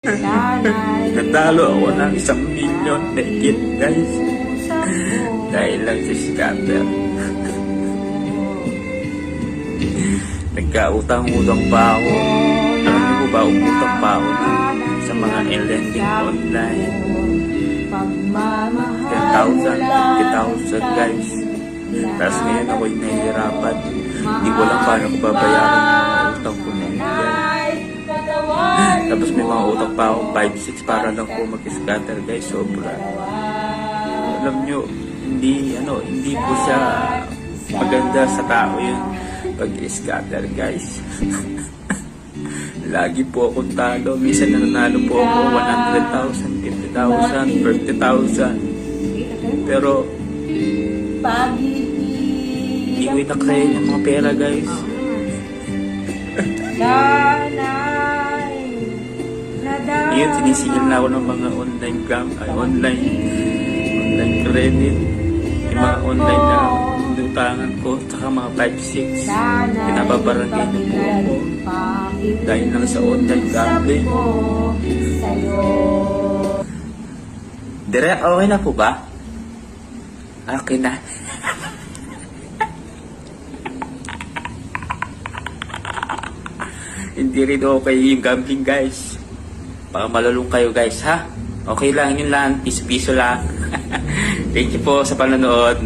Natalo ako ng 1,000,000 na higit, guys. Dahil lang sa scatter. Nagkautang-utang pa ako. Alam niyo ba, umutang pa ako sa mga lending online. 10,000, 50,000, guys. Tapos ngayon ako'y nahihirapan. Hindi ko lang paano ko babayaran ng mga utang ko na yun, guys. Tapos may mga utang pa ako, 5-6 para lang po mag-scatter, guys. Sobra. Alam nyo, hindi po siya maganda sa tao yun pag-scatter, guys. Lagi po akong talo. Minsan nanalo po ako 100,000, 50,000, 30,000. Pero hindi ko inakayin yung mga pera, guys. Ngayon, sinisingil na ako ng mga online credit. Yung mga online na utangan ko, tsaka mga 5-6. Pinababarangay na po ako. Dahil lang sa online gambling. Direk, okay na po ba? Okay na. Hindi rin okay yung gambling, guys. Baka malalong kayo, guys, ha? Okay lang, yun lang. Piso-piso lang. Thank you po sa panonood.